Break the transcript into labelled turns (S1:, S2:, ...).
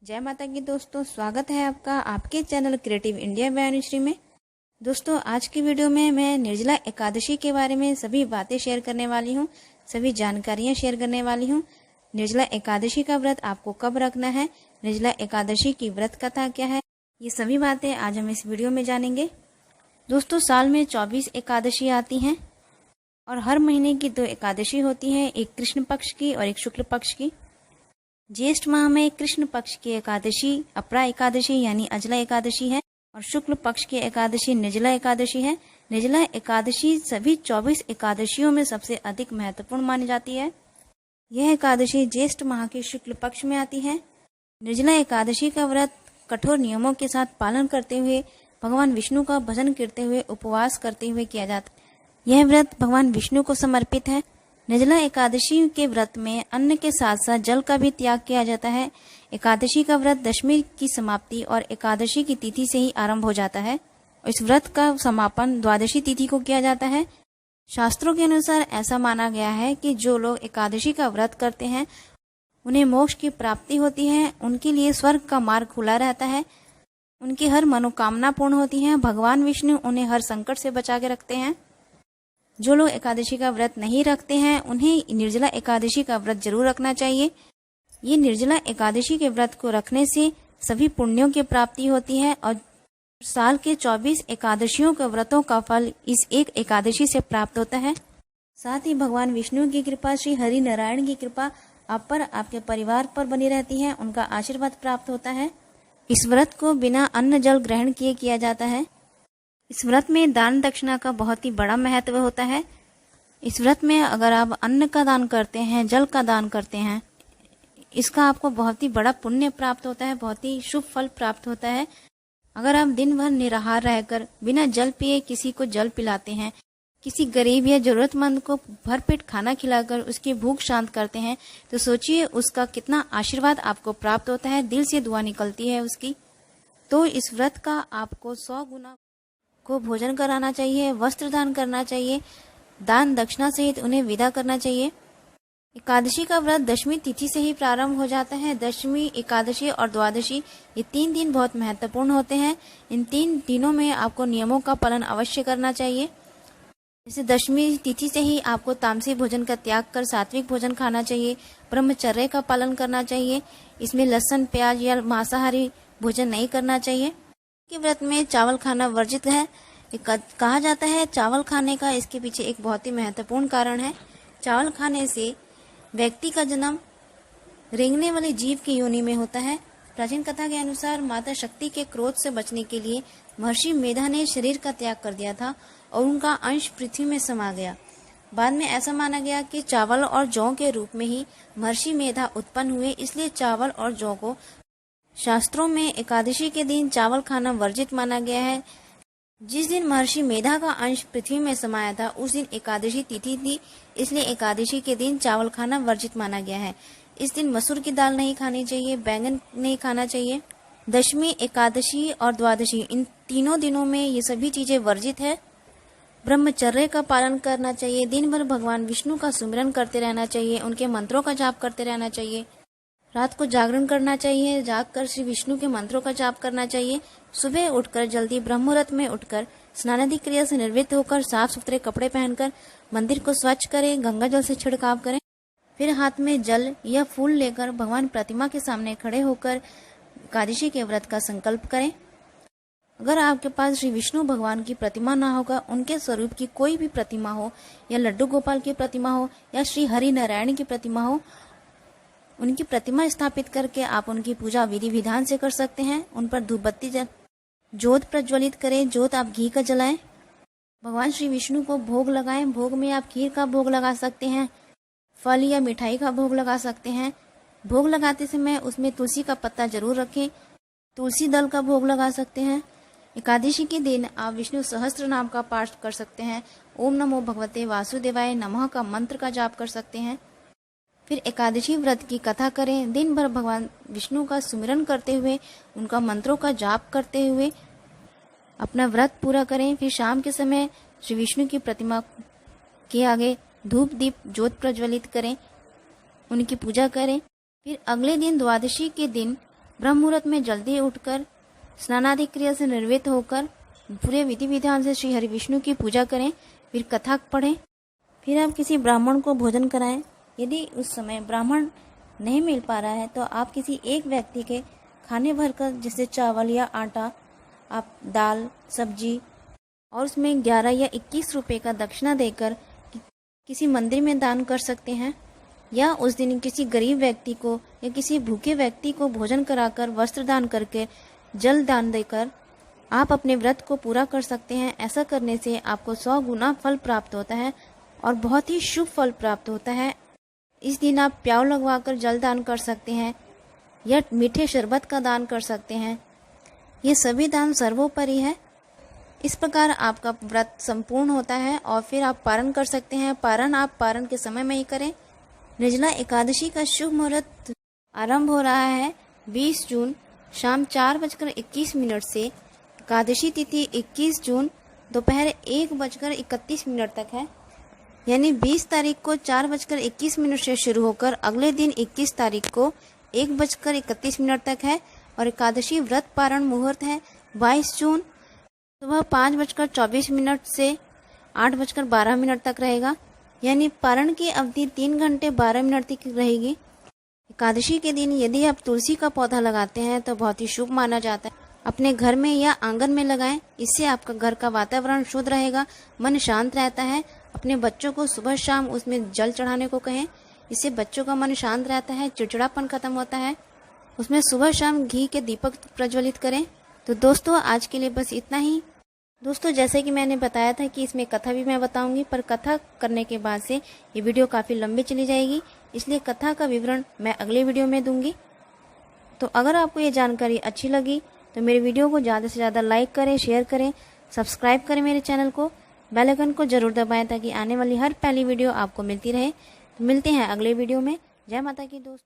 S1: जय माता की दोस्तों, स्वागत है आपका आपके चैनल क्रिएटिव इंडिया वाणिश्री में। दोस्तों, आज की वीडियो में मैं निर्जला एकादशी के बारे में सभी बातें शेयर करने वाली हूँ, सभी जानकारियाँ शेयर करने वाली हूँ। निर्जला एकादशी का व्रत आपको कब रखना है, निर्जला एकादशी की व्रत कथा क्या है, ये सभी बातें आज हम इस वीडियो में जानेंगे। दोस्तों, साल में 24 एकादशी आती हैं और हर महीने की 2 एकादशी होती है, एक कृष्ण पक्ष की और एक शुक्ल पक्ष की। ज्येष्ठ माह में कृष्ण पक्ष की एकादशी अपरा एकादशी यानी अजला एकादशी है और शुक्ल पक्ष की एकादशी निर्जला एकादशी है। निर्जला एकादशी सभी 24 एकादशियों में सबसे अधिक महत्वपूर्ण मानी जाती है। यह एकादशी ज्येष्ठ माह के शुक्ल पक्ष में आती है। निर्जला एकादशी का व्रत कठोर नियमों के साथ पालन करते हुए भगवान विष्णु का भजन करते हुए उपवास करते हुए किया जाता है। यह व्रत भगवान विष्णु को समर्पित है। निर्जला एकादशी के व्रत में अन्न के साथ साथ जल का भी त्याग किया जाता है। एकादशी का व्रत दशमी की समाप्ति और एकादशी की तिथि से ही आरंभ हो जाता है। इस व्रत का समापन द्वादशी तिथि को किया जाता है। शास्त्रों के अनुसार ऐसा माना गया है कि जो लोग एकादशी का व्रत करते हैं उन्हें मोक्ष की प्राप्ति होती है, उनके लिए स्वर्ग का मार्ग खुला रहता है, उनकी हर मनोकामना पूर्ण होती है। भगवान विष्णु उन्हें हर संकट से बचा के रखते हैं। जो लोग एकादशी का व्रत नहीं रखते हैं उन्हें निर्जला एकादशी का व्रत जरूर रखना चाहिए। ये निर्जला एकादशी के व्रत को रखने से सभी पुण्यों की प्राप्ति होती है और साल के 24 एकादशियों के व्रतों का फल इस एक एकादशी से प्राप्त होता है। साथ ही भगवान विष्णु की कृपा, श्री हरि नारायण की कृपा आप पर, आपके परिवार पर बनी रहती है, उनका आशीर्वाद प्राप्त होता है। इस व्रत को बिना अन्न जल ग्रहण किए किया जाता है। इस व्रत में दान दक्षिणा का बहुत ही बड़ा महत्व होता है। इस व्रत में अगर आप अन्न का दान करते हैं, जल का दान करते हैं, इसका आपको बहुत ही बड़ा पुण्य प्राप्त होता है, बहुत ही शुभ फल प्राप्त होता है। अगर आप दिन भर निराहार रहकर बिना जल पिए किसी को जल पिलाते हैं, किसी गरीब या जरूरतमंद को भरपेट खाना खिलाकर उसकी भूख शांत करते हैं, तो सोचिए उसका कितना आशीर्वाद आपको प्राप्त होता है, दिल से दुआ निकलती है उसकी। तो इस व्रत का आपको 100 गुना को भोजन कराना चाहिए, वस्त्र दान करना चाहिए, दान दक्षिणा सहित उन्हें विदा करना चाहिए। एकादशी का व्रत दशमी तिथि से ही प्रारंभ हो जाता है। दशमी, एकादशी और द्वादशी ये 3 दिन बहुत महत्वपूर्ण होते हैं। इन 3 दिनों में आपको नियमों का पालन अवश्य करना चाहिए। जैसे दशमी तिथि से ही आपको तामसी भोजन का त्याग कर सात्विक भोजन खाना चाहिए, ब्रह्मचर्य का पालन करना चाहिए। इसमें लहसुन, प्याज या मांसाहारी भोजन नहीं करना चाहिए। के व्रत में चावल खाना वर्जित है। कहा जाता है चावल खाने का इसके पीछे एक बहुत ही महत्वपूर्ण कारण है। चावल खाने से व्यक्ति का जन्म रेंगने वाले जीव की योनि में होता है। प्राचीन कथा के अनुसार माता शक्ति के क्रोध से बचने के लिए महर्षि मेधा ने शरीर का त्याग कर दिया था और उनका अंश पृथ्वी में समा गया। बाद में ऐसा माना गया कि चावल और जौ के रूप में ही महर्षि मेधा उत्पन्न हुए, इसलिए चावल और जौ को शास्त्रों में एकादशी के दिन चावल खाना वर्जित माना गया है। जिस दिन महर्षि मेधा का अंश पृथ्वी में समाया था उस दिन एकादशी तिथि थी, इसलिए एकादशी के दिन चावल खाना वर्जित माना गया है। इस दिन मसूर की दाल नहीं खानी चाहिए, बैंगन नहीं खाना चाहिए। दशमी, एकादशी और द्वादशी इन तीनों दिनों में ये सभी चीजें वर्जित है। ब्रह्मचर्य का पालन करना चाहिए। दिन भर भगवान विष्णु का सुमिरन करते रहना चाहिए, उनके मंत्रों का जाप करते रहना चाहिए। रात को जागरण करना चाहिए, जागकर श्री विष्णु के मंत्रों का जाप करना चाहिए। सुबह उठकर जल्दी ब्रह्म मुहूर्त में उठकर स्नानादि क्रिया से निवृत्त होकर साफ सुथरे कपड़े पहनकर मंदिर को स्वच्छ करें, गंगा जल से छिड़काव करें। फिर हाथ में जल या फूल लेकर भगवान प्रतिमा के सामने खड़े होकर एकादशी के व्रत का संकल्प करें। अगर आपके पास श्री विष्णु भगवान की प्रतिमा ना होगा, उनके स्वरूप की कोई भी प्रतिमा हो या लड्डू गोपाल की प्रतिमा हो या श्री हरि नारायण की प्रतिमा हो, उनकी प्रतिमा स्थापित करके आप उनकी पूजा विधि विधान से कर सकते हैं। उन पर धूप बत्ती जोत प्रज्वलित करें, जोत आप घी का जलाएं। भगवान श्री विष्णु को भोग लगाएं। भोग में आप खीर का भोग लगा सकते हैं, फल या मिठाई का भोग लगा सकते हैं। भोग लगाते समय उसमें तुलसी का पत्ता जरूर रखें, तुलसी दल का भोग लगा सकते हैं। एकादशी के दिन आप विष्णु सहस्त्र नाम का पाठ कर सकते हैं। ओम नमो भगवते वासुदेवाय नमः का मंत्र का जाप कर सकते हैं। फिर एकादशी व्रत की कथा करें। दिन भर भगवान विष्णु का सुमिरन करते हुए, उनका मंत्रों का जाप करते हुए अपना व्रत पूरा करें। फिर शाम के समय श्री विष्णु की प्रतिमा के आगे धूप दीप ज्योत प्रज्वलित करें, उनकी पूजा करें। फिर अगले दिन द्वादशी के दिन ब्रह्म मुहूर्त में जल्दी उठकर स्नानादि क्रिया से निर्वृत्त होकर पूरे विधि विधान से श्री हरि विष्णु की पूजा करें, फिर कथा पढ़ें, फिर आप किसी ब्राह्मण को भोजन कराएं। यदि उस समय ब्राह्मण नहीं मिल पा रहा है तो आप किसी एक व्यक्ति के खाने भरकर, जैसे चावल या आटा, आप दाल सब्जी और उसमें 11 या 21 रुपए का दक्षिणा देकर किसी मंदिर में दान कर सकते हैं, या उस दिन किसी गरीब व्यक्ति को या किसी भूखे व्यक्ति को भोजन कराकर, वस्त्र दान करके, जल दान देकर आप अपने व्रत को पूरा कर सकते हैं। ऐसा करने से आपको 100 गुना फल प्राप्त होता है और बहुत ही शुभ फल प्राप्त होता है। इस दिन आप प्याव लगवाकर जल दान कर सकते हैं या मीठे शरबत का दान कर सकते हैं। ये सभी दान सर्वोपरि है। इस प्रकार आपका व्रत संपूर्ण होता है और फिर आप पारण कर सकते हैं। पारण आप पारण के समय में ही करें। निर्जला एकादशी का शुभ मुहूर्त आरंभ हो रहा है 20 जून शाम 4:21 से। एकादशी तिथि 21 जून दोपहर 1:31 तक है, यानी 20 तारीख को 4:21 से शुरू होकर अगले दिन 21 तारीख को 1:31 तक है। और एकादशी व्रत पारण मुहूर्त है 22 जून सुबह 5:24 से 8:12 तक रहेगा, यानी पारण की अवधि 3 घंटे 12 मिनट तक रहेगी। एकादशी के दिन यदि आप तुलसी का पौधा लगाते हैं तो बहुत ही शुभ माना जाता है। अपने घर में या आंगन में लगाएं, इससे आपका घर का वातावरण शुद्ध रहेगा, मन शांत रहता है। अपने बच्चों को सुबह शाम उसमें जल चढ़ाने को कहें, इससे बच्चों का मन शांत रहता है, चिड़चिड़ापन खत्म होता है। उसमें सुबह शाम घी के दीपक प्रज्वलित करें। तो दोस्तों आज के लिए बस इतना ही। दोस्तों जैसे कि मैंने बताया था कि इसमें कथा भी मैं बताऊंगी, पर कथा करने के बाद से ये वीडियो काफ़ी लंबी चली जाएगी, इसलिए कथा का विवरण मैं अगले वीडियो में दूंगी। तो अगर आपको ये जानकारी अच्छी लगी तो मेरे वीडियो को ज़्यादा से ज़्यादा लाइक करें, शेयर करें, सब्सक्राइब करें मेरे चैनल को, बेल आइकन को जरूर दबाएं ताकि आने वाली हर पहली वीडियो आपको मिलती रहे। तो मिलते हैं अगले वीडियो में। जय माता की दोस्तों।